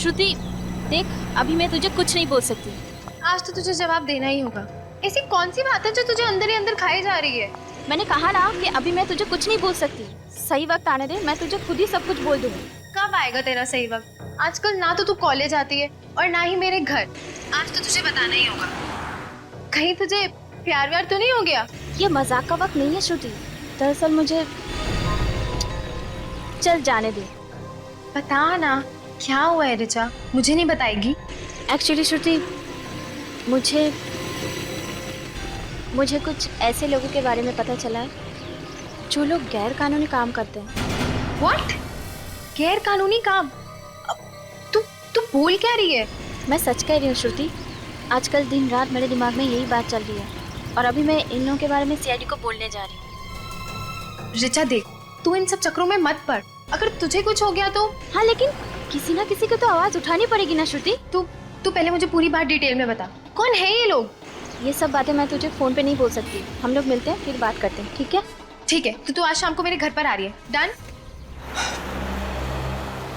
श्रुति देख, अभी मैं तुझे कुछ नहीं बोल सकती। आज तो तुझे जवाब देना ही होगा। ऐसी कौन सी बात है जो तुझे अंदर ही अंदर खाई जा रही है? मैंने कहा ना कि अभी मैं तुझे कुछ नहीं बोल सकती। सही वक्त आने दे, मैं तुझे खुद ही सब कुछ बोल दूंगी। कब आएगा तेरा सही वक्त? आजकल ना तो तू कॉलेज आती है और ना ही मेरे घर। आज तो तुझे बताना ही होगा। कहीं तुझे प्यार व्यार तो नहीं हो गया? ये मजाक का वक्त नहीं है श्रुति। दरअसल मुझे चल जाने दे। बता ना, क्या हुआ है ऋचा? मुझे नहीं बताएगी? एक्चुअली श्रुति, मुझे कुछ ऐसे लोगों के बारे में पता चला है जो लोग गैर कानूनी काम करते हैं। What? गैर कानूनी काम? तू बोल क्या रही है? मैं सच कह रही हूँ श्रुति। आजकल दिन रात मेरे दिमाग में यही बात चल रही है और अभी मैं इन लोगों के बारे में सीआईडी को बोलने जा रही हूँ। ऋचा देख, तू इन सब चक्रों में मत पड़। अगर तुझे कुछ हो गया तो? हाँ, लेकिन किसी ना किसी को तो आवाज उठानी पड़ेगी ना श्रुति। तू पहले मुझे पूरी बात डिटेल में बता। कौन है ये लोग? ये सब बातें मैं तुझे फोन पे नहीं बोल सकती। हम लोग मिलते हैं, फिर बात करते हैं, ठीक है? ठीक है, तो तू आज शाम को मेरे घर पर आ रही है। डन?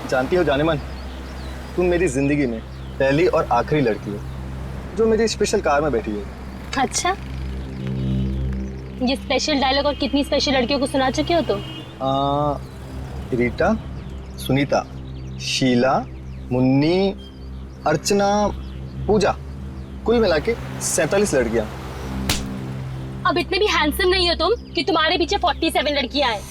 जानती हो जानेमन, तुम मेरी जिंदगी में पहली और आखिरी लड़की हो जो मेरी स्पेशल कार में बैठी है। अच्छा, ये स्पेशल डायलॉग और कितनी स्पेशल लड़कियों को सुना चुके हो तुम? रीटा, सुनीता, शीला, मुन्नी, अर्चना, पूजा, कुल मिला के 47 लड़कियां। अब इतने भी हैंडसम नहीं हो तुम कि तुम्हारे पीछे 47 लड़कियां हैं।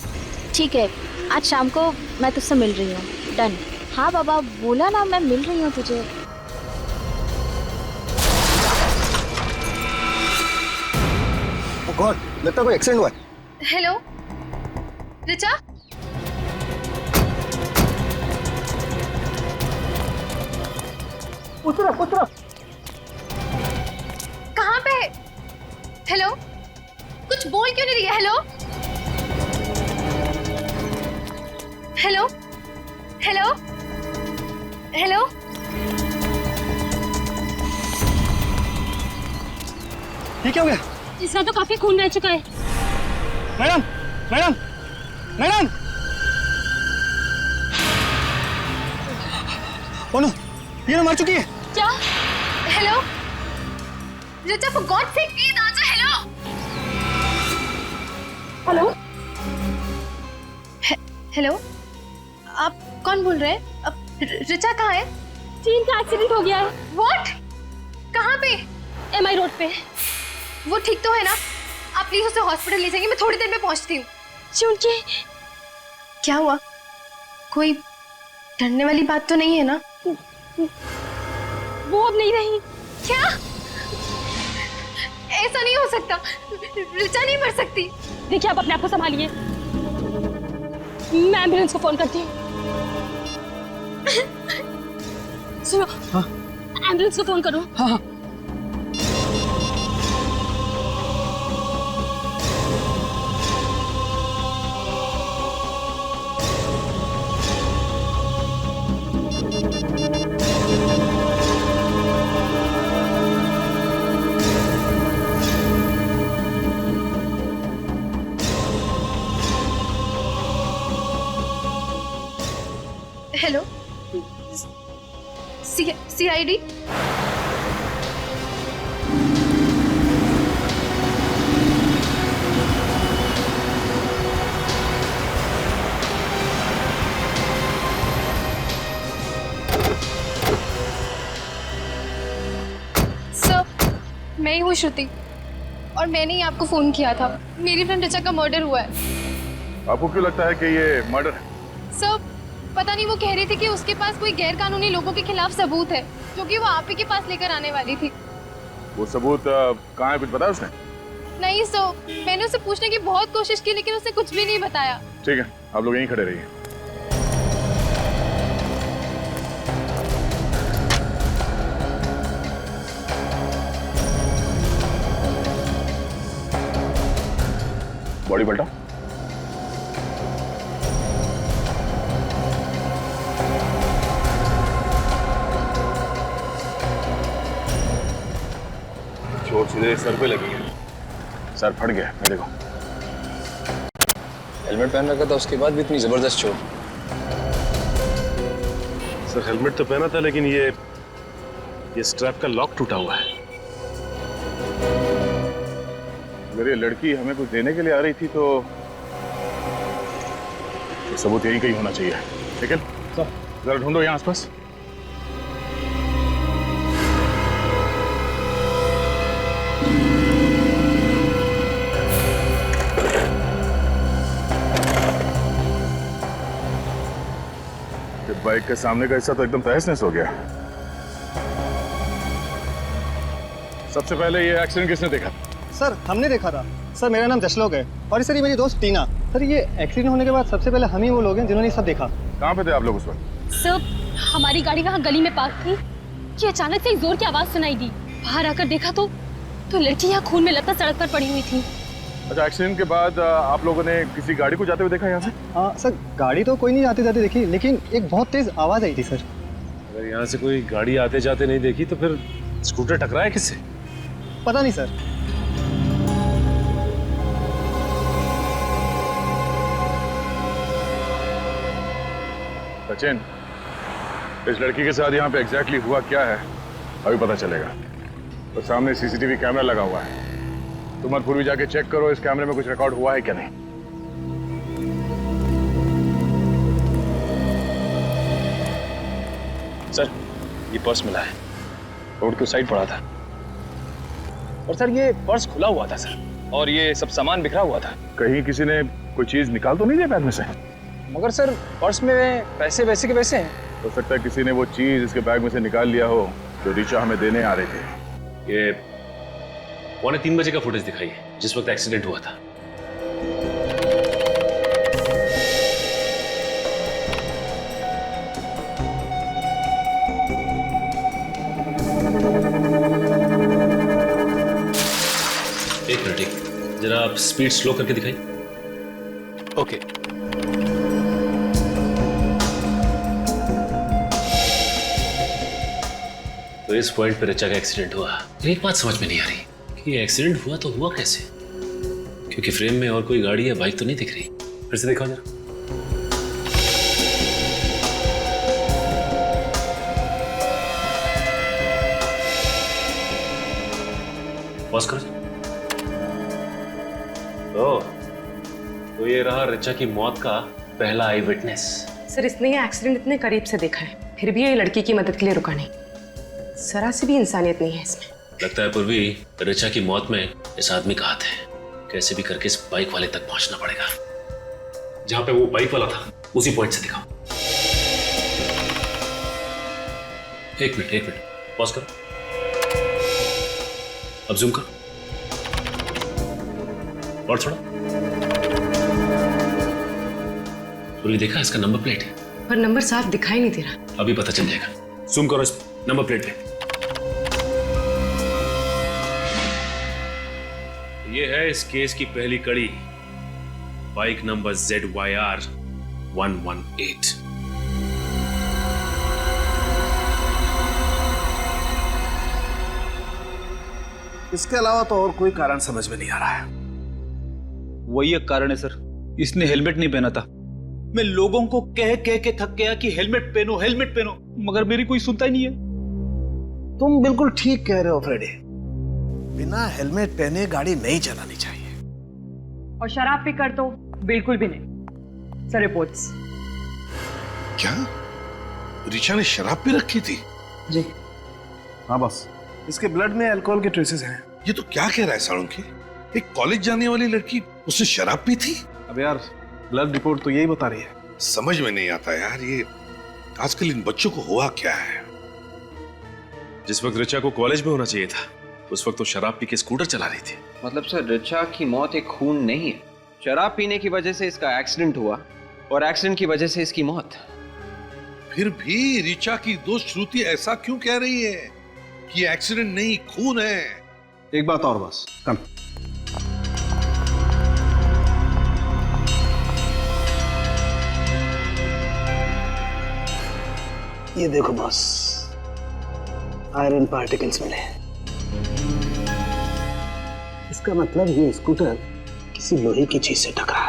ठीक है, आज शाम को मैं तुझसे मिल रही हूँ। डन? हाँ बाबा, बोला ना, मैं मिल रही हूँ तुझे। ओह गॉड, लगता है कोई एक्सीडेंट हुआ है। हेलो ऋचा? उतरा। कहाँ पे? हेलो, कुछ बोल क्यों नहीं रही है? Hello hello hello hello. ये क्या हो गया? इसका तो काफी खून रह चुका है। Madam, madam, madam! Oh no, ये ना मार चुकी है। क्या? Hello Richa, for God sake please answer. Hello hello, आप कौन बोल रहे हैं? अब ऋचा कहाँ है? चीन का एक्सीडेंट हो गया है। व्हाट? कहाँ पे? एमआई रोड पे। वो ठीक तो है ना? आप प्लीज उसे हॉस्पिटल ले जाएंगे, मैं थोड़ी देर में पहुंचती हूँ। चुनके क्या हुआ? कोई डरने वाली बात तो नहीं है ना? वो अब नहीं रही। क्या? ऐसा नहीं हो सकता। ऋचा नहीं मर सकती। देखिए, आप अपने आप को संभालिए। मैं एम्बुलेंस को फोन करती हूँ। सुनो, हाँ? एम्बुलेंस को फोन करो। हाँ हाँ। Hello, CID? सर, मैं ही हूँ श्रुति और मैंने ही आपको फोन किया था। मेरी फ्रेंड ऋचा का मर्डर हुआ है। आपको क्यों लगता है कि ये मर्डर है? सर, पता नहीं, वो कह रही थी कि उसके पास कोई गैर कानूनी लोगों के खिलाफ सबूत है जो कि वो आप ही के पास लेकर आने वाली थी। वो सबूत कहाँ है, कुछ बताया उसने? नहीं सर, मैंने उसे पूछने की बहुत कोशिश की लेकिन उसने कुछ भी नहीं बताया। ठीक है, आप लोग यहीं खड़े रहिए। बॉडी पलटा। चोट सीधे सर पे लगी है। सर फट गया है, देखो। हेलमेट पहन रखा था, उसके बाद भी इतनी जबरदस्त चोट। सर हेलमेट तो पहना था, लेकिन ये स्ट्रैप का लॉक टूटा हुआ है। अगर ये लड़की हमें कुछ देने के लिए आ रही थी तो सबूत यही कहीं होना चाहिए। लेकिन सर जरा ढूंढो यहाँ आसपास। बाइक के सामने का हिस्सा तो एकदम तहस नहस हो गया। सबसे पहले ये एक्सीडेंट किसने देखा? सर हमने देखा था। सर मेरा नाम जशलोक है और सर ये मेरी दोस्त टीना। सर ये एक्सीडेंट होने के बाद सबसे पहले हम ही वो लोग हैं जिन्होंने सब देखा। कहाँ पे थे आप लोग उस वक्त? सर हमारी गाड़ी वहाँ गली में पार्क थी कि अचानक से एक जोर की आवाज सुनाई दी। बाहर आकर देखा तो लड़की यहाँ खून में लथपथ सड़क पर पड़ी हुई थी। अच्छा, एक्सीडेंट के बाद आप लोगों ने किसी गाड़ी को जाते हुए देखा यहाँ से? हाँ सर गाड़ी तो कोई नहीं आते जाते देखी, लेकिन एक बहुत तेज आवाज आई थी सर। अगर यहाँ से कोई गाड़ी आते जाते नहीं देखी तो फिर स्कूटर टकराया किससे? पता नहीं सर। सचिन, इस लड़की के साथ यहाँ पे एग्जैक्टली हुआ क्या है अभी पता चलेगा। तो सामने सीसीटीवी कैमरा लगा हुआ है, तुम मत पूर्वी जाके चेक करो इस कैमरे में कुछ रिकॉर्ड हुआ है क्या नहीं। सर ये पर्स मिला है, रोड के उस साइड पड़ा था। और सर ये पर्स खुला हुआ था सर, और ये सब सामान बिखरा हुआ था। कहीं किसी ने कोई चीज निकाल तो नहीं दिया बैग में से? मगर सर पर्स में पैसे वैसे के वैसे हैं। हो सकता है किसी ने वो चीज इसके बैग में से निकाल लिया हो जो ऋचा हमें देने आ रहे थे। ये 2:45 बजे का फुटेज दिखाई है जिस वक्त एक्सीडेंट हुआ था। एक मिनट, जरा आप स्पीड स्लो करके दिखाइए। ओके। तो इस पॉइंट पे ऋचा का एक्सीडेंट हुआ। एक बात समझ में नहीं आ रही कि ये एक्सीडेंट हुआ तो हुआ कैसे, क्योंकि फ्रेम में और कोई गाड़ी या बाइक तो नहीं दिख रही। फिर से दिखाओ जरा। पॉज करो। तो ये रहा ऋचा की मौत का पहला आई विटनेस। सर इसने ये एक्सीडेंट इतने करीब से देखा है, फिर भी ये लड़की की मदद के लिए रुका नहीं। जरा सी भी इंसानियत नहीं है इसमें। लगता है पूर्वी, ऋचा की मौत में इस आदमी का हाथ है। कैसे भी करके इस बाइक वाले तक पहुंचना पड़ेगा। जहां पे वो बाइक वाला था उसी पॉइंट से दिखाओ। एक मिनट, पॉज करो। अब जूम करो और थोड़ा। पूर्वी देखा इसका नंबर प्लेट है, पर नंबर साफ दिखाई नहीं दे रहा। अभी पता चल जाएगा। जूम करो इस नंबर प्लेट पे। ये है इस केस की पहली कड़ी, बाइक नंबर ZYR 118। इसके अलावा तो और कोई कारण समझ में नहीं आ रहा है। वही एक कारण है सर, इसने हेलमेट नहीं पहना था। मैं लोगों को कह के थक गया कि हेलमेट पहनो हेलमेट पहनो, मगर मेरी कोई सुनता ही नहीं है। तुम बिल्कुल ठीक कह रहे हो फ्रेडी, बिना हेलमेट पहने गाड़ी नहीं चलानी चाहिए। और शराब पीकर तो बिल्कुल भी नहीं। Sir reports. क्या ऋचा ने शराब पी रखी थी? जी हाँ बस, इसके ब्लड में अल्कोहल के ट्रेसेस हैं। ये तो क्या कह रहा है साळुंखे, एक कॉलेज जाने वाली लड़की उसने शराब पी थी? अब यार ब्लड रिपोर्ट तो यही बता रही है। समझ में नहीं आता यार, ये आजकल इन बच्चों को हुआ क्या है। जिस वक्त ऋचा को कॉलेज में होना चाहिए था उस वक्त तो शराब पी के स्कूटर चला रही थी। मतलब सर ऋचा की मौत एक खून नहीं है, शराब पीने की वजह से इसका एक्सीडेंट हुआ और एक्सीडेंट की वजह से इसकी मौत। फिर भी ऋचा की दोस्त श्रुति ऐसा क्यों कह रही है कि एक्सीडेंट नहीं खून है? एक बात और बस, कम। ये देखो बॉस, आयरन पार्टिकल्स मिले। इसका मतलब ये स्कूटर किसी लोहे की चीज से टकरा।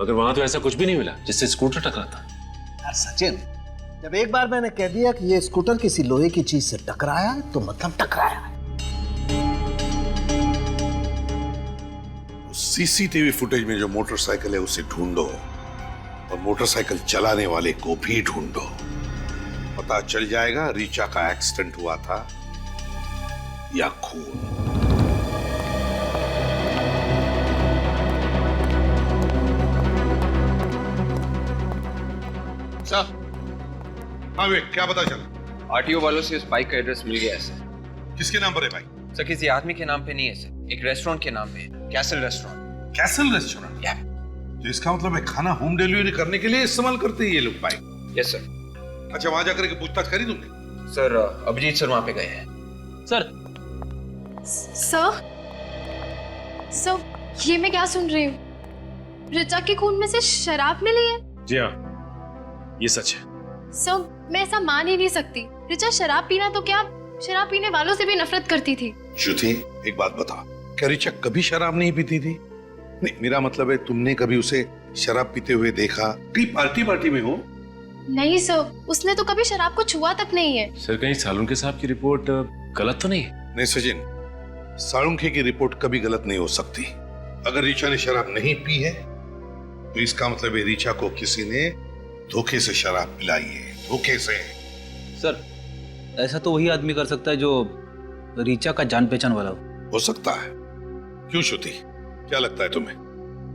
मगर वहां तो ऐसा कुछ भी नहीं मिला जिससे स्कूटर टकरा था। यार सचिन, जब एक बार मैंने कह दिया कि ये स्कूटर किसी लोहे की चीज से टकराया है तो मतलब टकराया है। सीसीटीवी फुटेज में जो मोटरसाइकिल है उसे ढूंढो और मोटरसाइकिल चलाने वाले को भी ढूंढो। पता चल जाएगा रीचा का एक्सीडेंट हुआ था या खून। सर, हाँ वे, क्या पता चला? आरटीओ वालों से उस बाइक का एड्रेस मिल गया है सर। किसके नाम पर है बाइक? सर किसी आदमी के नाम पे नहीं है सर, एक रेस्टोरेंट के नाम पे है, कैसल रेस्टोरेंट। Castle restaurant? या तो इसका मतलब है खाना होम डिलीवरी करने के लिए इस्तेमाल करते हैं ये लोग बाइक? Yes sir. अच्छा, वहां जाकर के पूछताछ करी तुमने? सर अभिजीत सर वहां पे गए हैं। सर सर ये मैं क्या सुन रही हूँ? ऋचा के खून में से शराब मिली है? जी हाँ, ये सच है। सर मैं ऐसा मान ही नहीं सकती। ऋचा शराब पीना तो क्या, शराब पीने वालों से भी नफरत करती थी। श्रुति, एक बात बता, क्या ऋचा कभी शराब नहीं पीती थी? नहीं, मेरा मतलब है तुमने कभी उसे शराब पीते हुए देखा? कहीं पार्टी में हो? नहीं सर, उसने तो कभी शराब को छुआ तक नहीं है। सर कहीं सालुंके साहब की रिपोर्ट गलत तो नहीं है? नहीं सचिन, सालुंखे की रिपोर्ट कभी गलत नहीं हो सकती। अगर ऋचा ने शराब नहीं पी है तो इसका मतलब है ऋचा को किसी ने धोखे से शराब पिलाई है, धोखे से। सर ऐसा तो वही आदमी कर सकता है जो रीचा का जान पहचान वाला हो सकता है। क्यों श्रुति, क्या लगता है तुम्हें,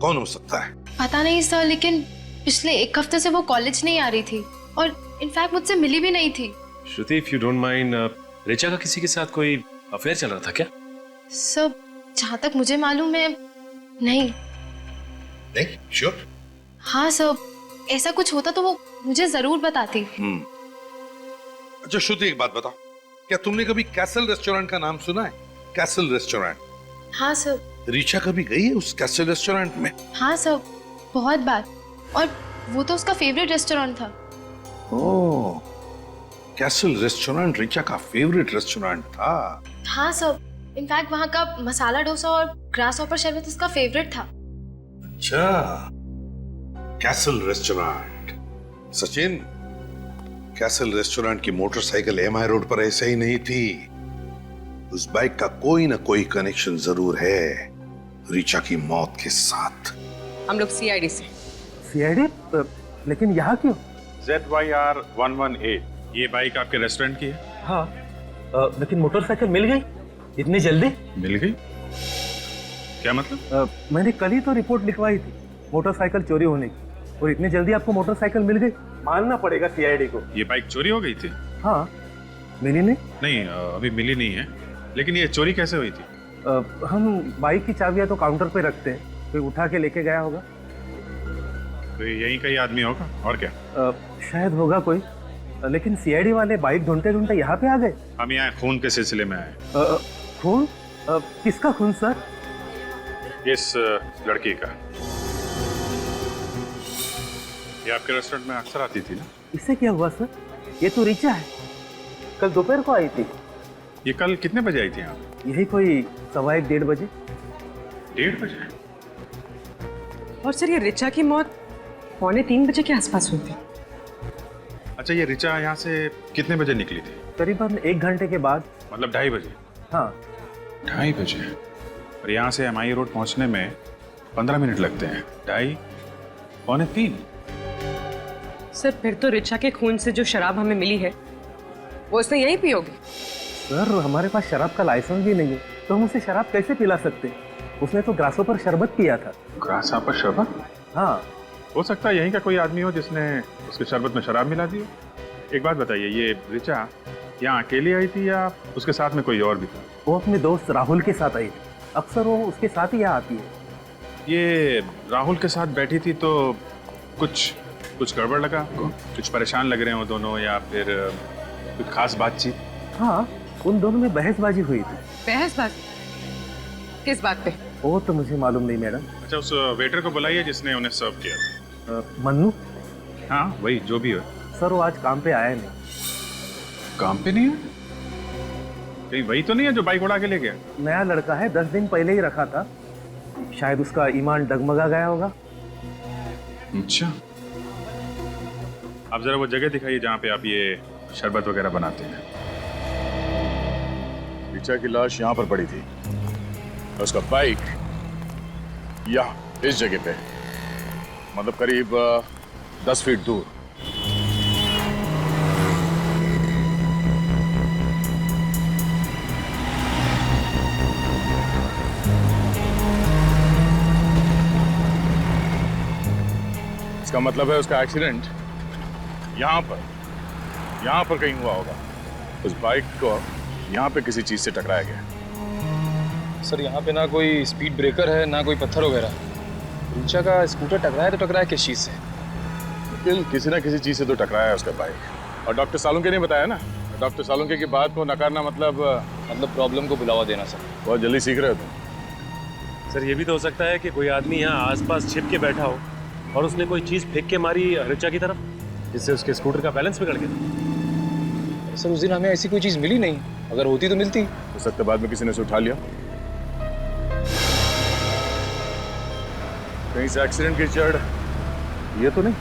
कौन हो सकता है? पता नहीं सर, लेकिन पिछले एक हफ्ते से वो कॉलेज नहीं आ रही थी और इनफैक्ट मुझसे मिली भी नहीं थी। Shruti, if you don't mind, Richa का किसी के साथ कोई अफेयर चल रहा था क्या? सर जहाँ तक मुझे मालूम है नहीं। नहीं श्योर? हाँ सर, ऐसा कुछ होता तो वो मुझे जरूर बताती। अच्छा श्रुति, एक बात बताओ, क्या तुमने कभी कैसल रेस्टोरेंट का नाम सुना है? Castle restaurant? हाँ सर। रीचा कभी गई है उस कैसल रेस्टोरेंट में? हाँ सर, बहुत बार, और वो तो उसका फेवरेट रेस्टोरेंट था। ओह, कैसल रेस्टोरेंट रीचा का फेवरेट रेस्टोरेंट था? हाँ सर, इनफैक्ट वहाँ का मसाला डोसा और ग्रास हॉपर शरबत उसका फेवरेट था। अच्छा, castle restaurant. Sachin, castle restaurant की मोटरसाइकिल एमआई रोड पर ऐसे ही नहीं थी। उस बाइक का कोई ना कोई कनेक्शन जरूर है रीचा की मौत के साथ। हम लोग सीआईडी से। सीआईडी? लेकिन यहाँ क्यों? ZYR 118, ये बाइक आपके रेस्टोरेंट की है? हाँ, लेकिन मोटरसाइकिल मिल गई इतनी जल्दी? मिल गई? क्या मतलब? मैंने कल ही तो रिपोर्ट लिखवाई थी मोटरसाइकिल चोरी होने की, और इतनी जल्दी आपको मोटरसाइकिल मिल गई? मानना पड़ेगा सीआईडी को। ये बाइक चोरी हो गई थी? हाँ, मिली नहीं? नहीं, अभी मिली नहीं है, लेकिन ये चोरी कैसे हुई थी? हम बाइक की चाबियां तो काउंटर पे रखते हैं, कोई उठा के लेके गया होगा। तो यहीं का ही आदमी होगा, और क्या? शायद होगा कोई, लेकिन सीआईडी वाले बाइक ढूंढते ढूंढते यहाँ पे आ गए। हम यहाँ खून के सिलसिले में आए। खून? किसका खून सर? इस लड़की का। ये आपके रेस्टोरेंट में अक्सर आती थी ना? इससे क्या हुआ सर? ये तो रीचा है, कल दोपहर को आई थी। ये कल कितने बजे आई थी यहाँ? यही कोई 1:15-1:30 बजे। 1:30 बजे? और सर ये ऋचा की मौत 2:45 बजे के आसपास हुई थी। अच्छा, ये ऋचा यहाँ से कितने बजे निकली थी? करीबन 1 घंटे के बाद। मतलब 2:30 बजे? हाँ, 2:30 बजे। और यहाँ से एमआई रोड पहुँचने में 15 मिनट लगते हैं। 2:30, 2:45। सर फिर तो ऋचा के खून से जो शराब हमें मिली है वो उसने यहीं पी होगी। सर हमारे पास शराब का लाइसेंस भी नहीं है, तो हम उसे शराब कैसे पिला सकते? उसने तो ग्रासों पर शरबत पिया था। ग्रास पर शरबत? हाँ, हो सकता है यहीं का कोई आदमी हो जिसने उसके शरबत में शराब मिला दी हो। एक बात बताइए, ये ऋचा यहाँ अकेली आई थी या उसके साथ में कोई और भी था? वो अपने दोस्त राहुल के साथ आई थी, अक्सर वो उसके साथ ही यहाँ आती है। ये राहुल के साथ बैठी थी तो कुछ गड़बड़ लगा आपको? कुछ परेशान लग रहे हो दोनों, या फिर कुछ खास बातचीत? हाँ, उन दोनों में बहसबाजी हुई थी। बहसबाजी? किस बात पे? वो तो मुझे मालूम नहीं मैडम। अच्छा, उस वेटर को बुलाइए जिसने उन्हें सर्व किया था। मन्नू? हाँ वही, जो भी हो। सर वो आज काम पे आया नहीं। काम पे नहीं है? कहीं वही तो नहीं है जो बाइक उड़ा के ले गया? नया लड़का है, 10 दिन पहले ही रखा था, शायद उसका ईमान डगमगा गया होगा। अच्छा, आप जरा वो जगह दिखाइए जहाँ पे आप ये शरबत वगैरह बनाते हैं। ऋचा की लाश यहाँ पर पड़ी थी, उसका बाइक यहाँ इस जगह पे, मतलब करीब 10 फीट दूर। इसका मतलब है उसका एक्सीडेंट यहाँ पर कहीं हुआ होगा। उस बाइक को यहाँ पे किसी चीज से टकराया गया। सर यहाँ पे ना कोई स्पीड ब्रेकर है ना कोई पत्थर वगैरह। ऋचा का स्कूटर टकराया तो टकराया किस चीज से? किसी ना किसी चीज से तो टकराया है उसका बाइक। और डॉक्टर सालुंके ने बताया ना, डॉक्टर सालुंके की बात को नकारना मतलब प्रॉब्लम को बुलावा देना। सर बहुत जल्दी सीख रहे हो तुम। सर ये भी तो हो सकता है कि कोई आदमी यहाँ आसपास छिप के बैठा हो और उसने कोई चीज फेंक के मारी ऋचा की तरफ, जिससे उसके स्कूटर का बैलेंस बिगड़ गया। सर उस दिन हमें ऐसी कोई चीज मिली नहीं, अगर होती तो मिलती। हो सकता है बाद में किसी ने उसे उठा लिया। कहीं से एक्सीडेंट की जड़ ये तो नहीं?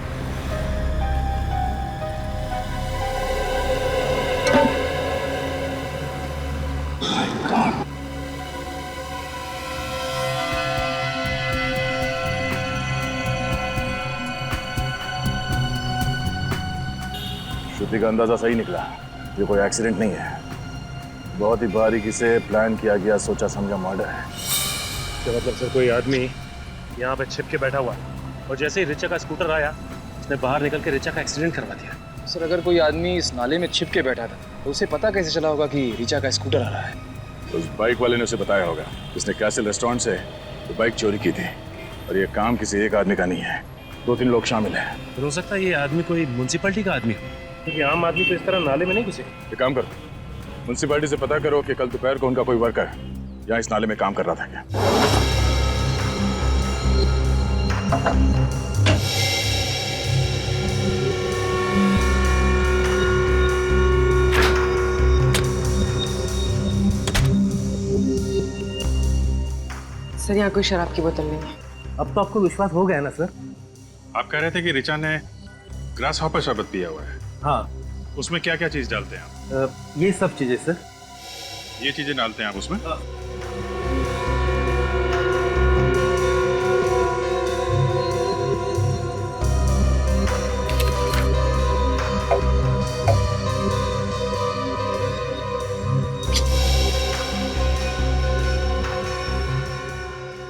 श्रुति का अंदाजा सही निकला, ये कोई एक्सीडेंट नहीं है। बहुत ही बारीकी से प्लान किया गया, सोचा समझा मर्डर है। क्या मतलब सर कोई आदमी यहाँ पे छिप के बैठा हुआ है और जैसे ही ऋचा का स्कूटर आया उसने बाहर निकल के ऋचा का एक्सीडेंट करवा दिया। सर अगर कोई आदमी इस नाले में छिप के बैठा था तो उसे पता कैसे चला होगा कि ऋचा का स्कूटर आ रहा है? उस बाइक वाले ने उसे बताया होगा, जिसने कैसल रेस्टोरेंट से तो बाइक चोरी की थी। और ये काम किसी एक आदमी का नहीं है, 2-3 लोग शामिल हैं। तो हो सकता है ये आदमी कोई म्युनिसिपैलिटी का आदमी हो, क्योंकि आम आदमी तो इस तरह नाले में नहीं घुसे। एक काम करो, म्युनिसिपैलिटी से पता करो कि कल दोपहर को उनका कोई वर्कर यहाँ इस नाले में काम कर रहा था क्या। सर यहाँ कोई शराब की बोतल नहीं है। अब तो आपको विश्वास हो गया ना सर? आप कह रहे थे कि ऋचा ने ग्रास हॉपर शरबत पिया हुआ है। हाँ। उसमें क्या क्या चीज डालते हैं आप? ये सब चीजें सर। ये चीजें डालते हैं आप उसमें?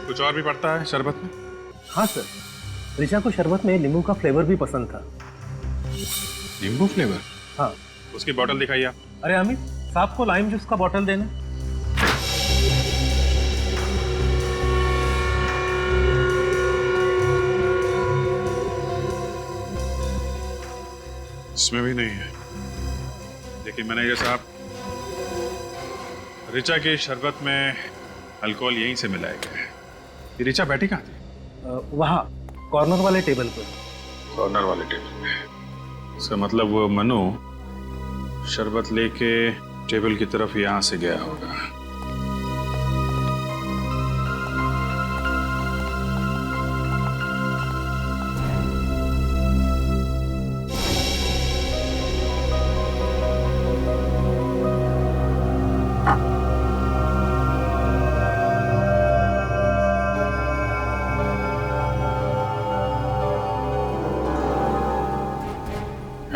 कुछ और भी पड़ता है शरबत में? हाँ सर, ऋचा को शरबत में नींबू का फ्लेवर भी पसंद था। नींबू फ्लेवर? हाँ। उसकी बोतल दिखाइए आप। अरे अमित, साहब को लाइम जूस का बोतल देना। इसमें भी नहीं है। लेकिन मैनेजर साहब, ऋचा के शरबत में अल्कोहल यहीं से मिलाया गया है। ये ऋचा बैठी कहाँ थी? वहाँ कॉर्नर वाले टेबल पर। कॉर्नर वाले टेबल पे? इसका मतलब वो मनु शरबत लेके टेबल की तरफ यहाँ से गया होगा।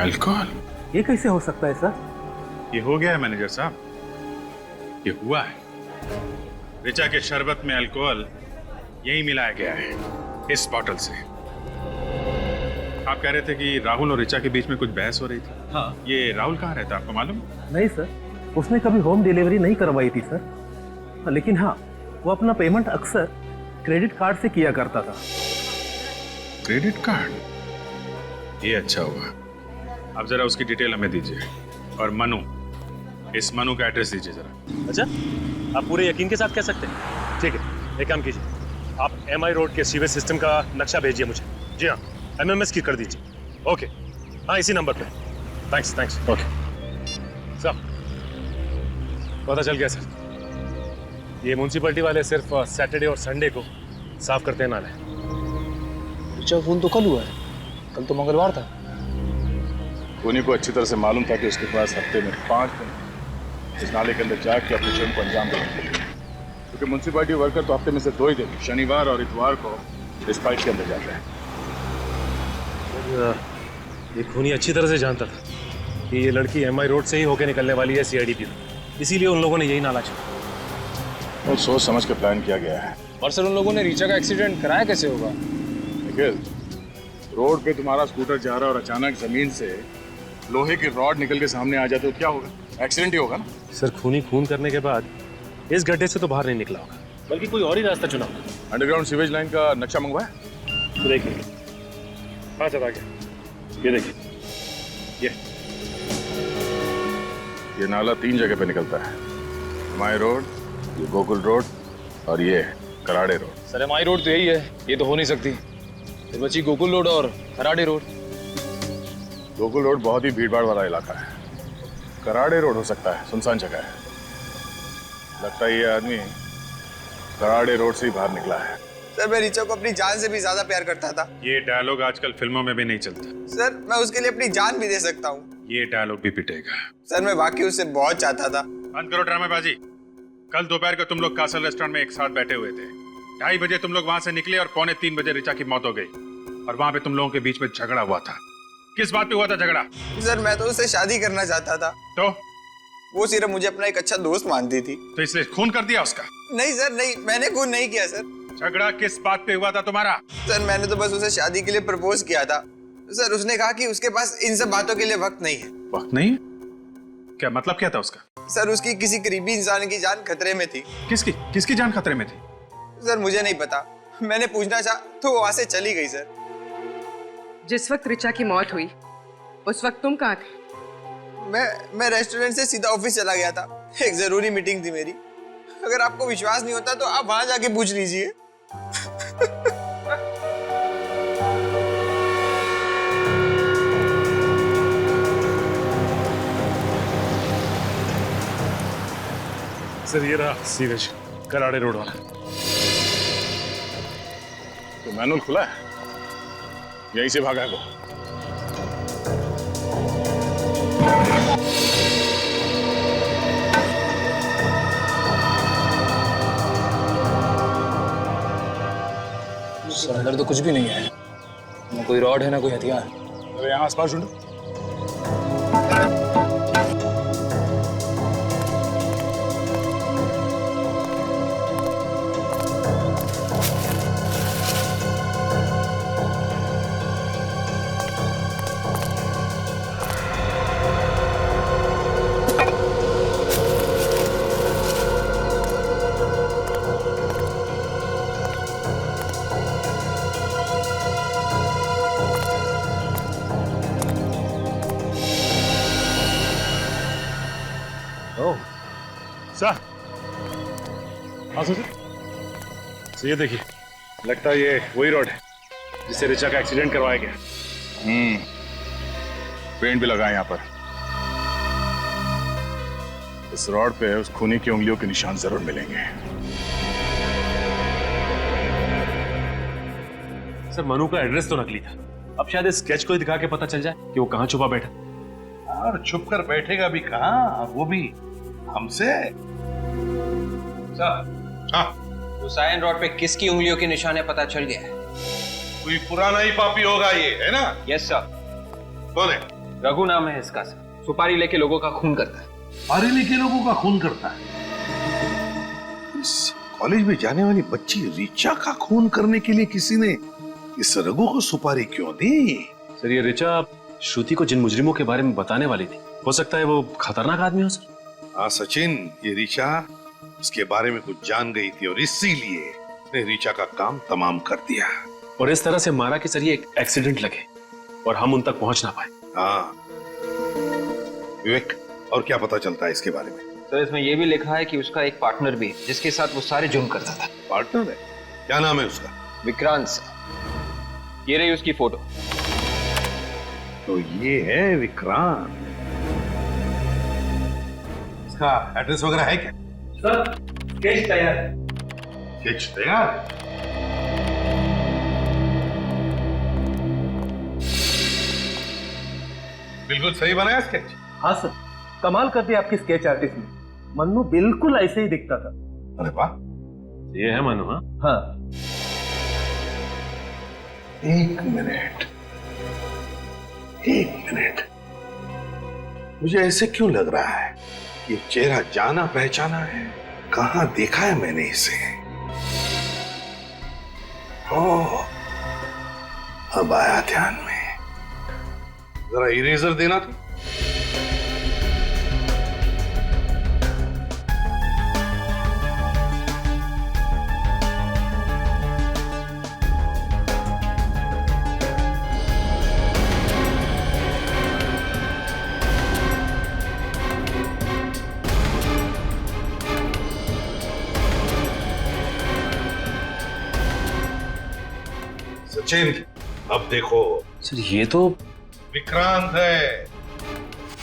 अल्कोहल? ये कैसे हो सकता है सर? ये हो गया है मैनेजर साहब, ये हुआ है। ऋचा के शरबत में अल्कोहल यही मिलाया गया है, इस बॉटल से। आप कह रहे थे कि राहुल और ऋचा के बीच में कुछ बहस हो रही थी। हाँ। ये राहुल कहाँ रहता है, आपको मालूम? नहीं सर, उसने कभी होम डिलीवरी नहीं करवाई थी सर। लेकिन हाँ, वो अपना पेमेंट अक्सर क्रेडिट कार्ड से किया करता था। Credit card? ये अच्छा हुआ। अब जरा उसकी डिटेल हमें दीजिए। और मनु, इस मनु का एड्रेस दीजिए जरा। अच्छा, आप पूरे यकीन के साथ कह सकते हैं? ठीक है, एक काम कीजिए, आप MI रोड के सीवेज सिस्टम का नक्शा भेजिए मुझे। जी हाँ, MMS की कर दीजिए। ओके, हाँ इसी नंबर पे। Thanks thanks. ओके सर, पता चल गया सर, ये म्यूनसिपैलिटी वाले सिर्फ सैटरडे और संडे को साफ करते हैं नाले। ऋचा फोन तो कल हुआ है, कल तो मंगलवार था। खूनी को अच्छी तरह से मालूम था कि उसके पास हफ्ते में 5 दिन इस नाले के अंदर जाके अपने जुर्म को अंजाम देने के लिए, क्योंकि म्यूनसिपैलिटी वर्कर तो हफ्ते में से 2 ही दिन, शनिवार और इतवार को इस फाइट के अंदर जाते हैं। ये खूनी अच्छी तरह से जानता था कि ये लड़की एमआई रोड से ही होकर निकलने वाली है सीआईडी, इसीलिए उन लोगों ने यही नाला चुना और सोच समझ के प्लान किया गया है। और सर उन लोगों ने रीचा का एक्सीडेंट कराया कैसे होगा? निखिल, रोड पे तुम्हारा स्कूटर जा रहा है और अचानक जमीन से लोहे की रॉड निकल के सामने आ जाते तो क्या होगा? एक्सीडेंट ही होगा ना। सर खूनी खून करने के बाद इस गड्ढे से तो बाहर नहीं निकला होगा, बल्कि कोई और ही रास्ता चुना होगा। अंडरग्राउंड सीवेज लाइन का नक्शा मंगवाया? तो देखिए, हाँ सर आ गया, ये देखिए, ये नाला 3 जगह पे निकलता है, एमआई रोड, ये गोकुल रोड और ये Karade road. Sir MI road तो यही है, ये तो हो नहीं सकती। फिर बची गोकुल रोड और कराड़े रोड। गोकुल रोड बहुत ही भीड़भाड़ वाला इलाका है, कराड़े रोड हो सकता है, सुनसान जगह है। लगता है ये आदमी कराड़े रोड से ही बाहर निकला है। सर मैं रीचा को अपनी जान से भी ज्यादा प्यार करता था। ये डायलॉग आजकल फिल्मों में भी नहीं चलता। सर मैं उसके लिए अपनी जान भी दे सकता हूँ। ये डायलॉग भी पिटेगा। सर मैं वाकई उससे बहुत चाहता था। बंद करो ड्रामेबाजी। कल दोपहर को तुम लोग कासल रेस्टोरेंट में एक साथ बैठे हुए थे। 2:30 बजे तुम लोग वहां से निकले और 2:45 बजे रीचा की मौत हो गई, और वहां पे तुम लोगों के बीच में झगड़ा हुआ था। किस बात पे हुआ था झगड़ा? सर मैं तो उससे शादी करना चाहता था, तो वो सिर्फ मुझे अपना एक अच्छा दोस्त मानती थी। तो इसलिए खून कर दिया उसका? नहीं सर नहीं, मैंने खून नहीं किया सर। झगड़ा किस बात पे हुआ था तुम्हारा? सर मैंने तो बस उसे शादी के लिए प्रपोज किया था। सर उसने कहा कि उसके पास इन सब बातों के लिए वक्त नहीं है। वक्त नहीं? क्या मतलब क्या था उसका? सर उसकी किसी करीबी इंसान की जान खतरे में थी। किसकी जान खतरे में थी? सर मुझे नहीं पता, मैंने पूछना चाहा तो वो वहां से चली गई। सर जिस वक्त ऋचा की मौत हुई उस वक्त तुम कहाँ थे? मैं रेस्टोरेंट से सीधा ऑफिस चला गया था, एक जरूरी मीटिंग थी मेरी। अगर आपको विश्वास नहीं होता तो आप वहां जाके पूछ लीजिए। सर ये रहा सीवेज, कराड़े रोड वाला। तो मैनुअल खुला है, यहीं से भागा है वो। सर अंदर तो कुछ भी नहीं है, ना कोई रॉड है ना कोई हथियार। अरे यहाँ आसपास ढूंढो। सर ये देखिए, लगता है ये वही रोड है जिससे ऋचा का एक्सीडेंट करवाया गया। पेंट भी लगा है यहाँ पर। इस रोड पे उस खूनी की उंगलियों के निशान जरूर मिलेंगे। सर मनु का एड्रेस तो नकली था, अब शायद इस स्केच को ही दिखा के पता चल जाए कि वो कहाँ छुपा बैठा। और छुप कर बैठेगा भी कहाँ, वो भी हमसे। सर हाँ हुसैन रोड पे किसकी उंगलियों के निशान है पता चल गया है? कोई पुराना ही पापी होगा ये, है ना? Yes sir. कौन है? रघु नाम है इसका सर। सुपारी लेके लोगों का खून करता है। सुपारी लेके लोगों का खून करता है? इस कॉलेज में जाने वाली बच्ची ऋचा का खून करने के लिए किसी ने इस रघु को सुपारी क्यों दी? सर ये ऋचा श्रुति को जिन मुजरिमों के बारे में बताने वाली थी, हो सकता है वो खतरनाक आदमी हो सर। हाँ सचिन, ये ऋचा उसके बारे में कुछ जान गई थी और इसीलिए उसने ऋचा का काम तमाम कर दिया। और इस तरह से मारा कि सर ये एक एक्सीडेंट लगे और हम उन तक पहुंच ना पाए। हाँ विवेक, और क्या पता चलता है इसके बारे में? तो इसमें यह भी लिखा है कि उसका एक पार्टनर भी है जिसके साथ वो सारे जुर्म करता था। पार्टनर है? क्या नाम है उसका? विक्रांत सर। ये रही उसकी फोटो। तो ये है विक्रांत। इसका एड्रेस वगैरह है क्या? सर स्केच तैयार है। स्केच तैयार? बिल्कुल सही बनाया स्केच। हाँ सर, कमाल कर दिया आपकी स्केच आर्टिस्ट ने। मन्नू बिल्कुल ऐसे ही दिखता था। अरे वाह, ये है मनु। हाँ हाँ। एक मिनट, मुझे ऐसे क्यों लग रहा है ये चेहरा जाना पहचाना है, कहां देखा है मैंने इसे। ओह, अब आया ध्यान में। जरा इरेजर देना तो। सचिन, अब देखो। सर ये तो विक्रांत है,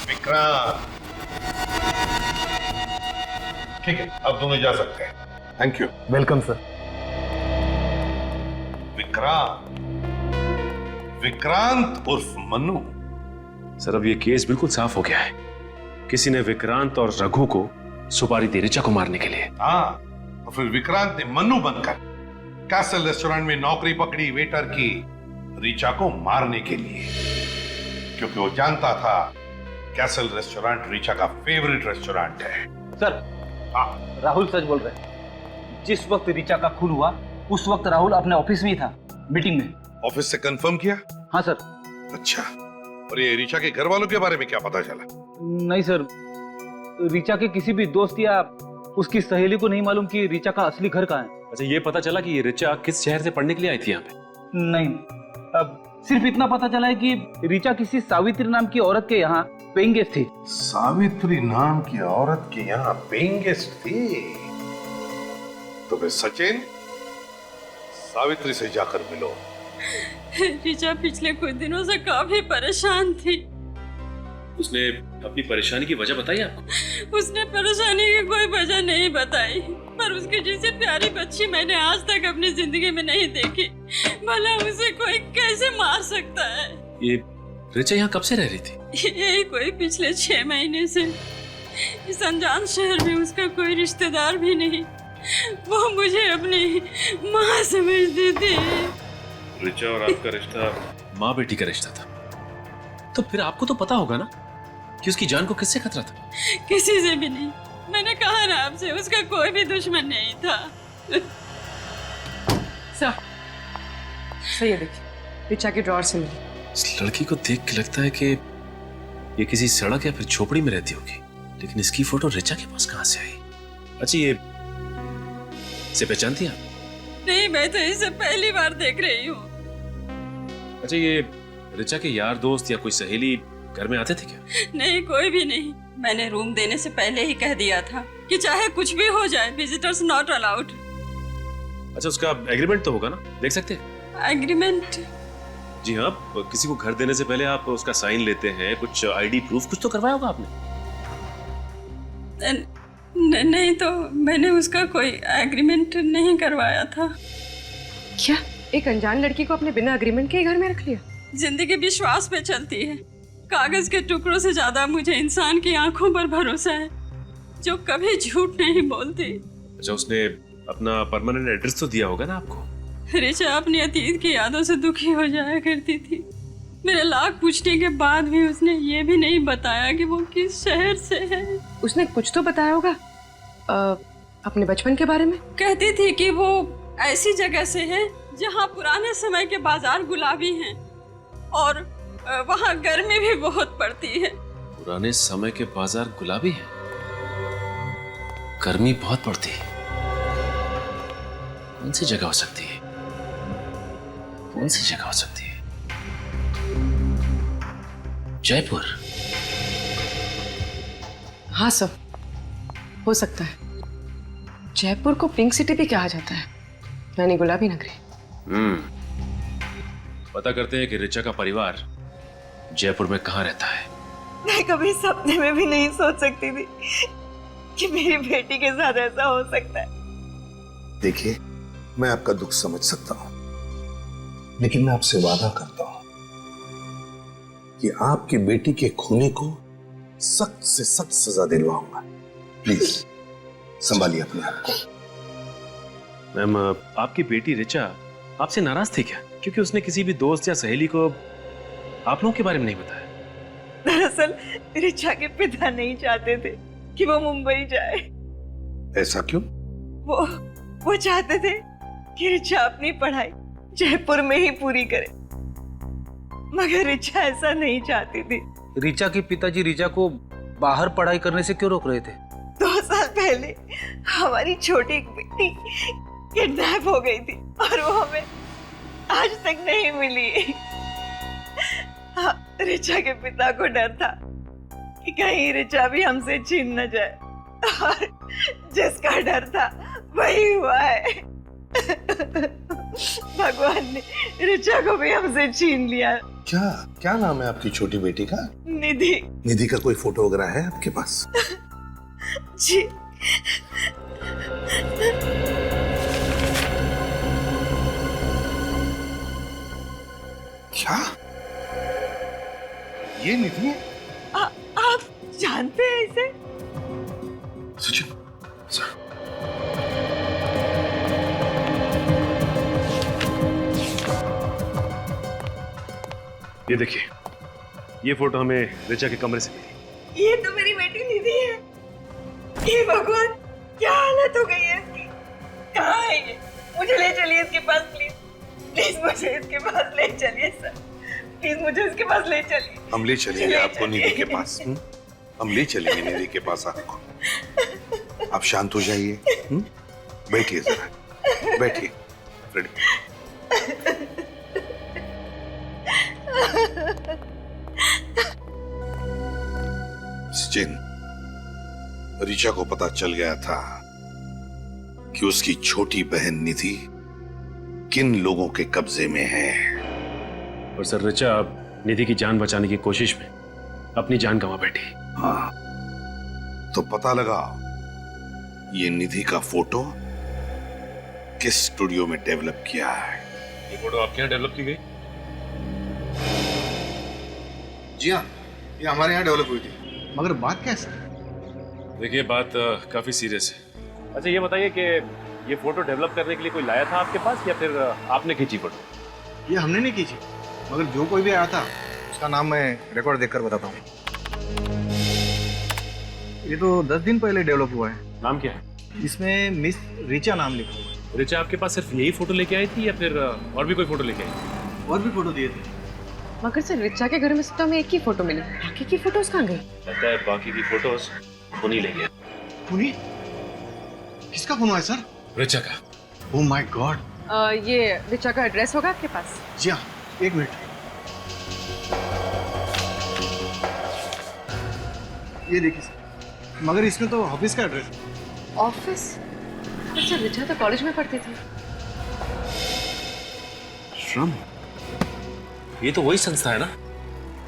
विक्रांत। ठीक है, अब दोनों जा सकते हैं। Thank you. Welcome sir. Vikrant उर्फ मन्नू। सर अब ये केस बिल्कुल साफ हो गया है। किसी ने विक्रांत और रघु को सुपारी दी ऋचा को मारने के लिए। हाँ, तो फिर विक्रांत ने मन्नू बनकर कैसल रेस्टोरेंट में नौकरी पकड़ी वेटर की ऋचा को मारने के लिए, क्योंकि वो जानता था कैसल रेस्टोरेंट ऋचा का फेवरेट रेस्टोरेंट है। सर, राहुल सच बोल रहे हैं। जिस वक्त ऋचा का खून हुआ उस वक्त राहुल अपने ऑफिस में ही था, मीटिंग में। ऑफिस से कंफर्म किया? हाँ सर। अच्छा, और ये ऋचा के घर वालों के बारे में क्या पता चला? नहीं सर, ऋचा के किसी भी दोस्त या उसकी सहेली को नहीं मालूम कि ऋचा का असली घर कहाँ है। अच्छा, ये पता चला कि ये ऋचा किस शहर से पढ़ने के लिए आई थी यहाँ पे? नहीं, अब सिर्फ इतना पता चला है कि ऋचा किसी सावित्री नाम की औरत के यहाँ पेइंग गेस्ट थी। सावित्री नाम की औरत के यहाँ पेइंग गेस्ट थी? तो फिर सचिन, सावित्री से जाकर मिलो। ऋचा पिछले कुछ दिनों से काफी परेशान थी। उसने अपनी परेशानी की वजह बताई आपको? उसने परेशानी की कोई वजह नहीं बताई, पर उसकी जैसी प्यारी बच्ची मैंने आज तक अपनी जिंदगी में नहीं देखी। भला उसे कोई कैसे मार सकता है? ये ऋचा यहाँ कब से रह रही थी? यही कोई पिछले 6 महीने से। इस अनजान शहर में उसका कोई रिश्तेदार भी नहीं। वो मुझे अपनी माँ समझती थी। ऋचा और आपका रिश्ता माँ बेटी का रिश्ता था, तो फिर आपको तो पता होगा ना कि उसकी जान को किससे खतरा था? किसी से भी नहीं। मैंने कहा ना आपसे, उसका कोई भी दुश्मन नहीं था। सर, ये देखिए, ऋचा के ड्रॉअर से मिली। इस लड़की को देख के लगता है कि ये किसी सड़क या फिर झोपड़ी में रहती होगी, लेकिन इसकी फोटो ऋचा के पास कहां से आई? अच्छा, ये इसे पहचानती हैं आप? नहीं, मैं तो इसे पहली बार देख रही हूँ। अच्छा, ये ऋचा के यार दोस्त या कोई सहेली घर में आते थे क्या? नहीं, कोई भी नहीं। मैंने रूम देने से पहले ही कह दिया था कि चाहे कुछ भी हो जाए, विजिटर्स नॉट अलाउड। अच्छा, उसका एग्रीमेंट तो होगा ना, देख सकते हैं? एग्रीमेंट? जी हाँ, किसी को घर देने से पहले आप उसका साइन लेते हैं, कुछ आईडी प्रूफ कुछ तो करवाया होगा आपने? नहीं, तो मैंने उसका कोई एग्रीमेंट नहीं करवाया था। क्या एक अनजान लड़की को अपने बिना एग्रीमेंट के घर में रख लिया? जिंदगी विश्वास पे चलती है। कागज के टुकड़ों से ज्यादा मुझे इंसान की आंखों पर भरोसा है, जो कभी झूठ नहीं बोलती। अच्छा, उसने अपना परमानेंट एड्रेस तो दिया होगा ना आपको? ऋचा अपनी अतीत की यादों से दुखी हो जाया करती थी। मेरे लाख पूछने के बाद भी उसने ये भी नहीं बताया कि वो किस शहर से है। उसने कुछ तो बताया होगा अपने बचपन के बारे में। कहती थी कि वो ऐसी जगह से है जहाँ पुराने समय के बाजार गुलाबी हैं और वहाँ गर्मी भी बहुत पड़ती है। पुराने समय के बाजार गुलाबी हैं, गर्मी बहुत पड़ती है। कौन सी जगह हो सकती है? कौन सी जगह हो सकती है? जयपुर? हाँ सर, हो सकता है। जयपुर को पिंक सिटी भी कहा जाता है, यानी गुलाबी नगरी। पता करते हैं कि ऋचा का परिवार जयपुर में कहाँ रहता है। मैं कभी सपने में भी नहीं सोच सकती थी कि मेरी बेटी के साथ ऐसा हो सकता है। देखिए, मैं आपका दुख समझ सकता हूं, लेकिन मैं आपसे वादा करता हूं, कि आपकी बेटी के खूनी को सख्त से सख्त सजा दिलवाऊंगा। प्लीज संभालिए अपने आप को। मैम, आपकी बेटी रिचा आपसे नाराज थी क्या, क्योंकि उसने किसी भी दोस्त या सहेली को आप लोगों के बारे में नहीं बताया? दरअसल रिचा के पिता नहीं चाहते थे कि वो मुंबई जाए। ऐसा क्यों? वो चाहते थे कि रिचा अपनी पढ़ाई जयपुर में ही पूरी करे, मगर रिचा ऐसा नहीं चाहती थी। रिचा के पिताजी रिचा को बाहर पढ़ाई करने से क्यों रोक रहे थे? 2 साल पहले हमारी छोटी बेटी किडनैप हो गई थी और वो हमें आज तक नहीं मिली। हाँ, रिचा के पिता को डर था कि कहीं रिचा भी हमसे छीन न जाए, और जिसका डर था वही हुआ है। भगवान ने रिचा को भी हमसे छीन लिया। क्या क्या नाम है आपकी छोटी बेटी का? निधि। निधि का कोई फोटो वगैरह है आपके पास? जी। क्या ये निधि है? आप जानते हैं इसे? सचिन सर, ये देखिए, ये फोटो हमें रिचा के कमरे से मिली। ये तो मेरी बेटी निधि है। ये भगवान, क्या हालत हो गई है इसकी। कहाँ है ये? मुझे ले चलिए इसके पास प्लीज। प्लीज मुझे इसके पास ले चलिए सर। प्लीज मुझे इसके पास ले चलिए। हम ले चलेंगे आपको निधि के पास। हम ले चलेंगे निधि के पास आपको। आप शांत हो जाइए। बैठिए जरा, बैठिए। सचिन, रिचा को पता चल गया था कि उसकी छोटी बहन निधि किन लोगों के कब्जे में है। और सर, रिचा निधि की जान बचाने की कोशिश में अपनी जान गंवा बैठी। हाँ, तो पता लगा ये निधि का फोटो किस स्टूडियो में डेवलप किया है। ये फोटो आपके यहाँ डेवलप की गई? जी हाँ, ये हमारे यहाँ डेवलप हुई थी। मगर बात क्या है सर? देखिए, बात काफी सीरियस है। अच्छा, ये बताइए कि ये फोटो डेवलप करने के लिए कोई लाया था आपके पास, या फिर आपने खींची फोटो? ये हमने नहीं खींची, मगर जो कोई भी आया था उसका नाम मैं रिकॉर्ड देखकर बताता हूँ। ये तो 10 दिन पहले डेवलप हुआ है। नाम क्या है? इसमें मिस रिचा नाम लिखा हुआ है। रिचा आपके पास सिर्फ यही फोटो लेके आई थी, या फिर और भी कोई फोटो लेके आई थी? और भी फोटो दिए थे। मगर सर, रिचा के घर में से तो हमें एक ही फोटो मिली, बाकी की फोटोज कहाँ गई? लगता है बाकी की फोटोज खूनी ले गया। खूनी? किसका खून हुआ है सर? रिचा का। Oh my God. ये रिचा का एड्रेस होगा आपके पास? जी हाँ, 1 मिनट। ये देखिए सर, मगर इसमें तो ऑफिस का एड्रेस है। ऑफिस? अच्छा, रिचा तो कॉलेज में पढ़ती थी। श्रम? ये तो वही संस्था है ना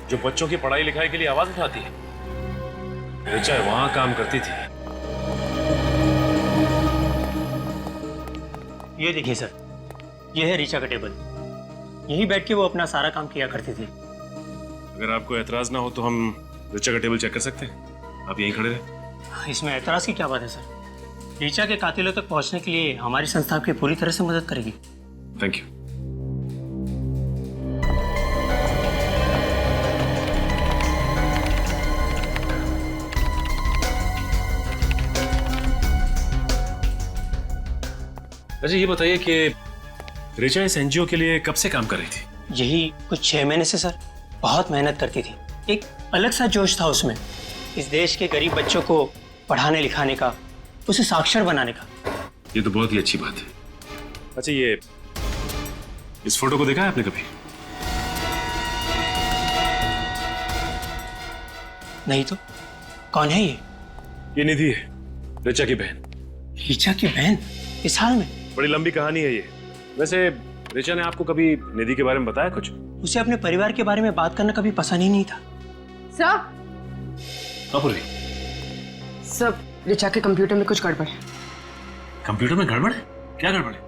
जो बच्चों की पढ़ाई लिखाई के लिए आवाज उठाती है। रिचा वहां काम करती थी। ये देखिए सर, ये है रिचा का टेबल। यहीं बैठ के वो अपना सारा काम किया करती थी। अगर आपको एतराज ना हो तो हम रिचा का टेबल चेक कर सकते हैं। आप यहीं खड़े रहे। इसमें एतराज की क्या बात है सर? रिचा के कातिलों तक पहुंचने के लिए हमारी संस्था आपकी पूरी तरह से मदद करेगी। Thank you. अच्छा, ये बताइए कि रिचा इस एनजीओ के लिए कब से काम कर रही थी? यही कुछ 6 महीने से सर। बहुत मेहनत करती थी। एक अलग सा जोश था उसमें, इस देश के गरीब बच्चों को पढ़ाने लिखाने का, उसे साक्षर बनाने का। ये तो बहुत ही अच्छी बात है। अच्छा, ये इस फोटो को देखा है आपने कभी? नहीं तो कौन है ये? ये निधि है, रिचा की बहन। रिचा की बहन? इस हाल में? बड़ी लंबी कहानी है ये। वैसे रिचा ने आपको कभी निधि के बारे में बताया कुछ? उसे अपने परिवार के बारे में बात करना कभी पसंद ही नहीं था। सब रिचा के कंप्यूटर में कुछ गड़बड़ है। कंप्यूटर में गड़बड़ है? क्या गड़बड़ है?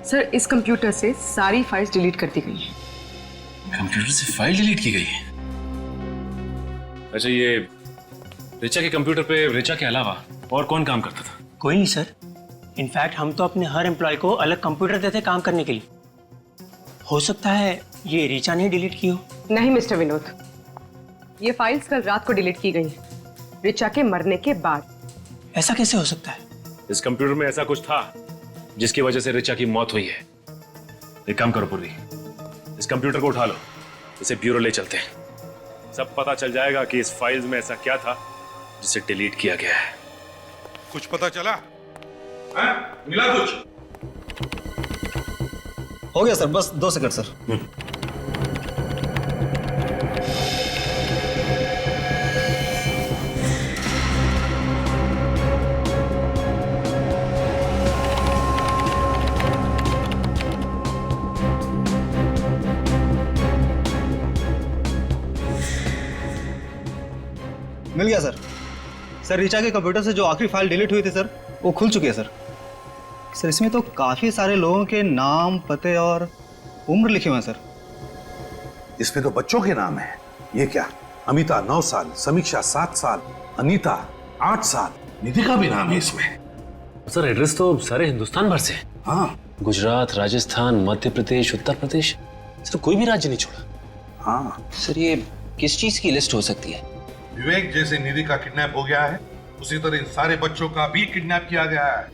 सर, इस कंप्यूटर से सारी फाइल्स डिलीट कर दी गई हैं। कंप्यूटर से फाइल डिलीट की गई है? अच्छा, ये रिचा के कंप्यूटर पे रिचा के अलावा और कौन काम करता था? कोई नहीं सर। इनफैक्ट हम तो अपने हर एम्प्लॉय को अलग कंप्यूटर देते काम करने के लिए। हो सकता है ये रिचा ने डिलीट की हो। नहीं मिस्टर विनोद, ये फाइल्स कल रात को डिलीट की गई हैं, रिचा के मरने के बाद। ऐसा कैसे हो सकता है? इस कंप्यूटर में ऐसा कुछ था जिसकी वजह से रिचा की मौत हुई है। एक काम करो पूर्वी, इस कंप्यूटर को उठा लो, इसे ब्यूरो ले चलते हैं। सब पता चल जाएगा कि इस फाइल्स में ऐसा क्या था जिसे डिलीट किया गया है। कुछ पता चला? मिला कुछ? हो गया सर, बस 2 सेकंड सर। मिल गया सर। सर रिचा के कंप्यूटर से जो आखिरी फाइल डिलीट हुई थी सर, वो खुल चुकी है सर। सर इसमें तो काफी सारे लोगों के नाम, पते और उम्र लिखे हुए हैं सर। इसमें तो बच्चों के नाम है। ये क्या? अमिता 9 साल, समीक्षा 7 साल, अनीता 8 साल, निधि का भी नाम है इसमें। सर एड्रेस तो सारे हिंदुस्तान भर से। हाँ, गुजरात, राजस्थान, मध्य प्रदेश, उत्तर प्रदेश, सर कोई भी राज्य नहीं छोड़ा। हाँ सर, ये किस चीज की लिस्ट हो सकती है? विवेक जैसे निधि का किडनैप हो गया है, उसी तरह इन सारे बच्चों का भी किडनैप किया गया है।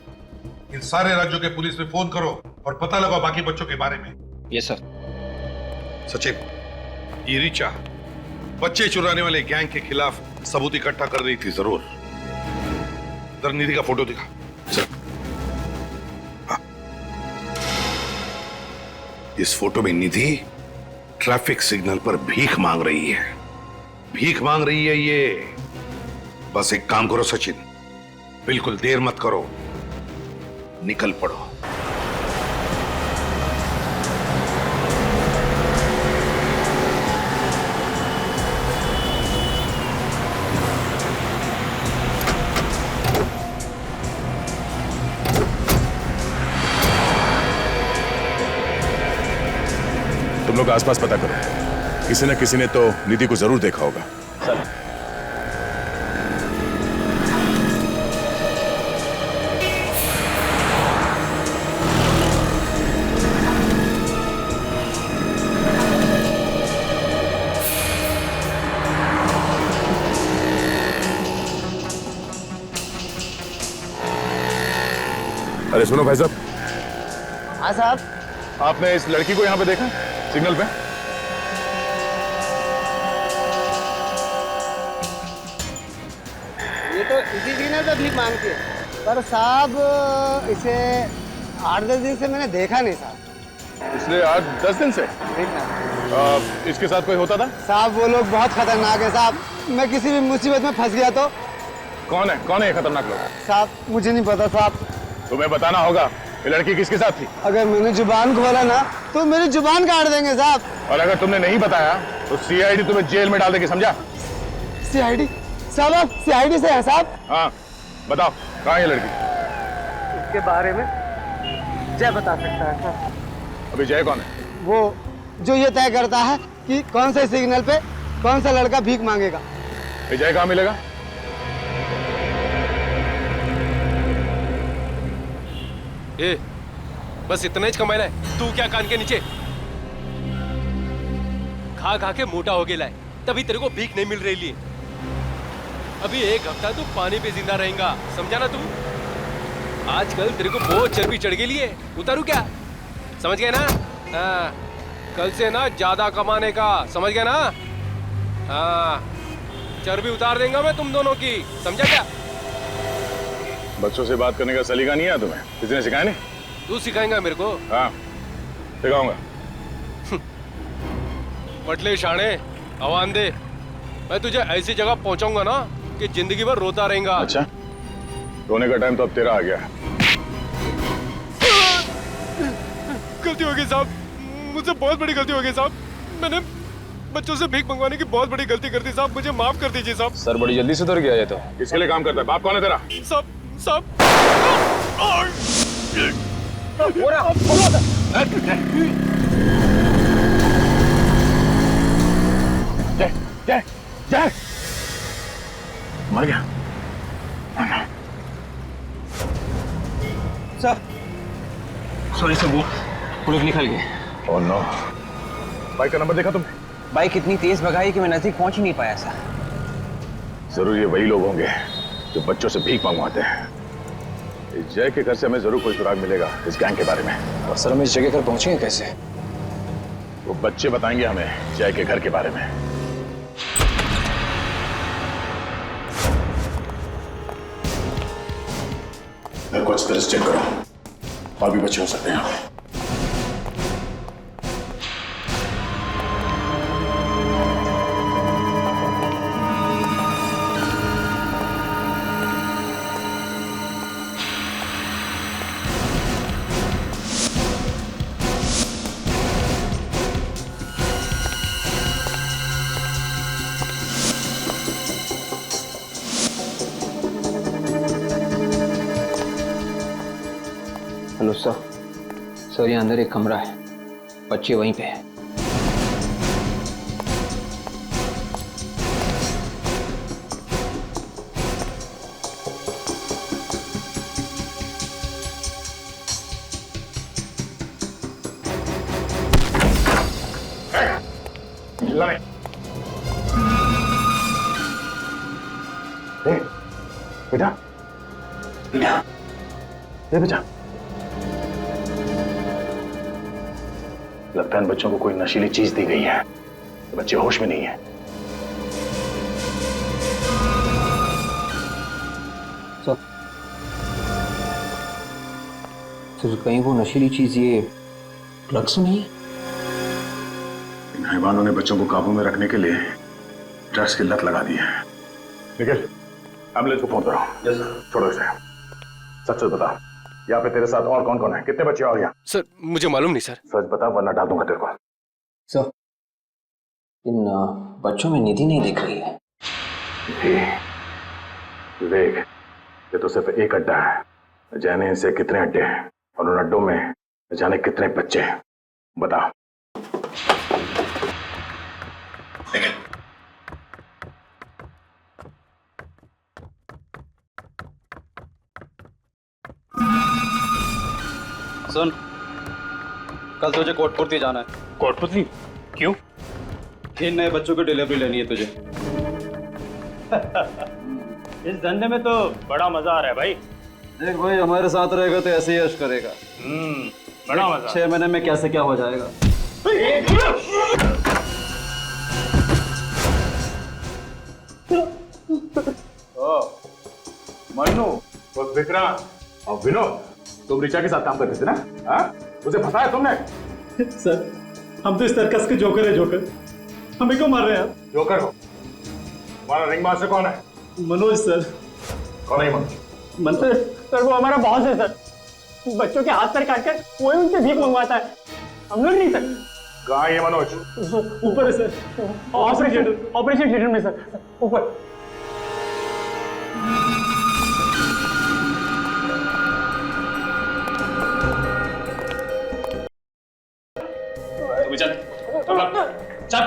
इन सारे राज्यों के पुलिस में फोन करो और पता लगाओ बाकी बच्चों के बारे में। Yes sir. सचिन, ये रिचा बच्चे चुराने वाले गैंग के खिलाफ सबूत इकट्ठा कर रही थी जरूर। इधर निधि का फोटो दिखा सर। हाँ। इस फोटो में निधि ट्रैफिक सिग्नल पर भीख मांग रही है। भीख मांग रही है ये। बस एक काम करो सचिन, बिल्कुल देर मत करो, निकल पड़ो। तुम लोग आसपास पता करो, किसी न किसी ने तो निधि को जरूर देखा होगा। सर अरे सुनो भाई साहब। हाँ साहब। आपने इस लड़की को यहाँ पे देखा सिग्नल पे? ये तो इसी सिग्नल पे भीख मांगती है, पर साहब इसे 8-10 दिन से मैंने देखा नहीं साहब। इसलिए 8-10 दिन से? इसके साथ कोई होता था? साहब वो लोग बहुत खतरनाक है साहब। मैं किसी भी मुसीबत में फंस गया तो। कौन है ये खतरनाक लोग? साहब मुझे नहीं पता साहब। तुम्हें बताना होगा ये लड़की किसके साथ थी। अगर मैंने जुबान खोला ना तो मेरी जुबान काट देंगे साहब। और अगर तुमने नहीं बताया तो सीआईडी तुम्हें जेल में डाल देगी, समझा? सीआईडी? साहब आप सीआईडी से हैं साहब? हाँ बताओ, कहाँ है ये लड़की? इसके बारे में जय बता सकता है साहब। अभी जय कौन है? वो जो ये तय करता है कि कौन से सिग्नल पे कौन सा लड़का भीख मांगेगा। जय कहाँ मिलेगा? ए, बस इतना ही कमाना है। तू क्या कान के नीचे खा खा के मोटा हो गया है, तभी तेरे को भीख नहीं मिल रही है। अभी 1 हफ्ता तू पानी पे जिंदा रहेगा, समझा ना तू? आजकल तेरे को बहुत चर्बी चढ़ गई है, उतारू क्या? समझ गया ना? हाँ, कल से ना ज्यादा कमाने का, समझ गया ना? हाँ, चर्बी उतार देंगे मैं तुम दोनों की, समझा क्या? बच्चों से बात करने का सलीका नहीं है तुम्हें? किसी ने सिखाया नहीं? तू सिखाएगा मेरे को? हाँ सिखाऊंगा। पटले शाणे, आवान दे। मैं तुझे ऐसी जगह पहुंचाऊंगा ना कि जिंदगी भर रोता रहेगा। अच्छा, रोने का टाइम तो अब तेरा आ गया। गलती हो गई साहब, मुझसे बहुत बड़ी गलती हो गई साहब। मैंने बच्चों से भीख मंगवाने की बहुत बड़ी गलती कर दी साहब, मुझे माफ कर दीजिए साहब। सर बड़ी जल्दी सुधर गया ये तो। किसके लिए काम करता है? बाप कौन है तेरा? साहब जय जय जय मर गया? सर सॉरी सर, वो पुलिस निकल गए। Oh no. बाइक का नंबर देखा तुमने? बाइक इतनी तेज भगाई कि मैं नजदीक पहुंच ही नहीं पाया सर। जरूर ये वही लोग होंगे जो बच्चों से भीख मंगवाते हैं। इस जय के घर से हमें जरूर कोई सुराग मिलेगा इस गैंग के बारे में। और सर हम इस जगह पर पहुंचेंगे कैसे? वो बच्चे बताएंगे हमें जय के घर के बारे में। घर को अच्छी तरह से चेक करो, और भी बच्चे हो सकते हैं यहाँ पे। Hello sir. सर यहाँ अंदर एक कमरा है, बच्चे वहीं पे है। बेटा बेटा बेटा, लगता है इन बच्चों को कोई नशीली चीज दी गई है। तो बच्चे होश में नहीं है। सर कहीं वो नशीली चीज ये ड्रग्स तो नहीं है? इन हैवानों ने बच्चों को काबू में रखने के लिए ड्रग्स की लत लगा दी है। निखिल, एम्बुलेंस को फोन करो। छोड़ो इसे, सच सच बता, यहाँ पे तेरे साथ और कौन कौन है? कितने बच्चे और यहाँ? सर मुझे मालूम नहीं सर। सच बता वरना डाल दूंगा तेरे को। सर इन बच्चों में निधि नहीं दिख रही है। विवेक, ये तो सिर्फ एक अड्डा है, जाने इनसे कितने अड्डे हैं और उन अड्डों में जाने कितने बच्चे हैं, बता। सुन, कल तुझे कोटपुरती जाना है। कोटपुरती? क्यों? 3 नए बच्चों की डिलीवरी लेनी है तुझे। इस धंधे में तो बड़ा मजा आ रहा है भाई। देख भाई, हमारे साथ रहेगा तो ऐसे ही यश करेगा। बड़ा मजा। 6 महीने में कैसे क्या हो जाएगा। मन्नू, वो विक्रांत और विनोद, तुम ऋचा के साथ काम करते थे ना? हाँ? उसे फंसाया तुमने? सर, हम तो इस सर्कस के जोकर है। जोकर, हमें क्यों मार रहे हैं आप? जोकर हो? तुम्हारा रिंग मास्टर कौन है? मनोज सर। कौन है मनोज? मनोज सर वो हमारा बॉस है सर। बच्चों के हाथ पैर काट कर वही उनसे भीख मंगवाता है, हम लोग नहीं सर। कहाँ है ये मनोज? ऊपर है सर, ऑपरेशन थिएटर में सर, ऊपर। चल चल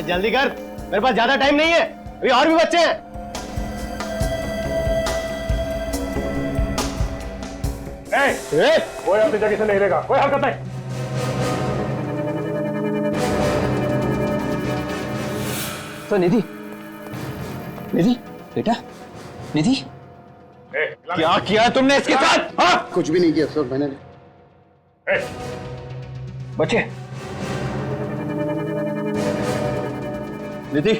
जल्दी कर, मेरे पास ज्यादा टाइम नहीं है, अभी और भी बच्चे हैं। कोई अपनी जगह से नहीं रहेगा, कोई हरकत नहीं। तो निधि, निधि बेटा, निधि क्या किया तुमने इसके साथ? हाँ? कुछ भी नहीं किया सर मैंने। बच्चे, निधि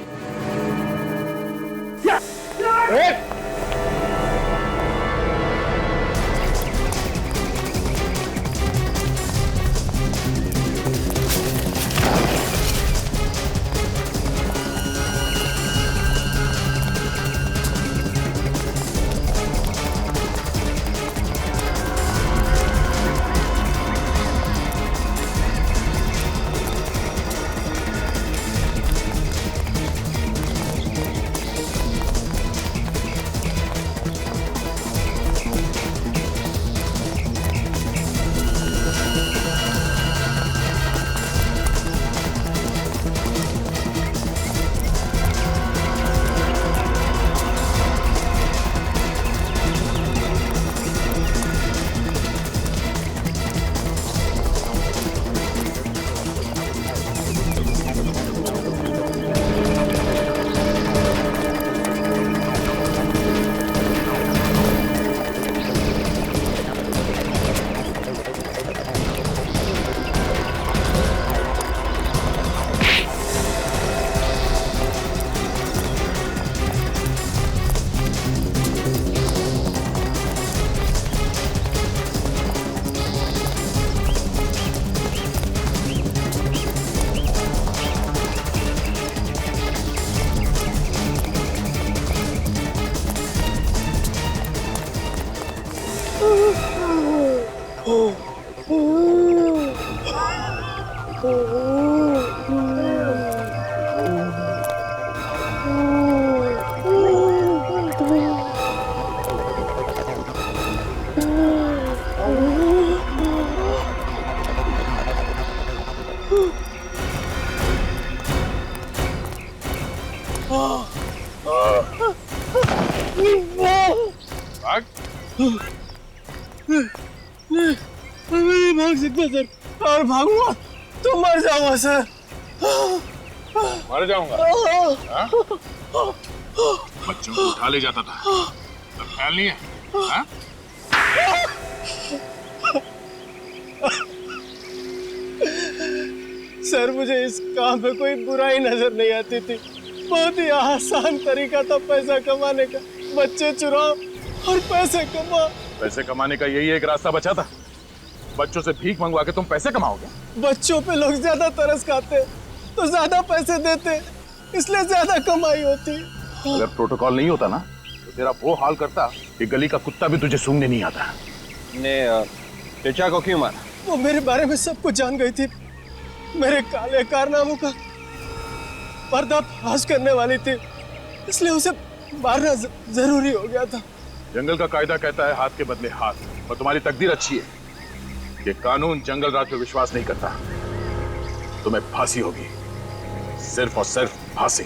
भाग। नहीं भाग सकता सर, और भागूंगा तो मर जाऊंगा सर। मर जाऊंगा? हाँ? बच्चों को उठा ले जाता था, अब ख्याल नहीं है? हाँ? सर मुझे इस काम पे कोई बुराई नजर नहीं आती थी। बहुत ही आसान तरीका था पैसा कमाने का। बच्चे चुराओ और पैसे कमाओ। पैसे कमाने का यही एक रास्ता बचा था। बच्चों से भीख मंगवा के तुम पैसे कमाओगे? बच्चों पे लोग ज्यादा तरस खाते तो ज्यादा पैसे देते, इसलिए ज्यादा कमाई होती। अगर प्रोटोकॉल नहीं होता ना तो तेरा वो हाल करता कि गली का कुत्ता भी तुझे सूंघने नहीं आता। ने ऋचा को क्यों मारा? वो मेरे बारे में सब कुछ जान गई थी। मेरे काले कारनामों का पर्दाफाश करने वाली थी, इसलिए उसे मारना जरूरी हो गया था। जंगल का कायदा कहता है हाथ के बदले हाथ, और तुम्हारी तकदीर अच्छी है कि कानून जंगल राज पे विश्वास नहीं करता। तुम्हें फांसी होगी, सिर्फ और सिर्फ फांसी।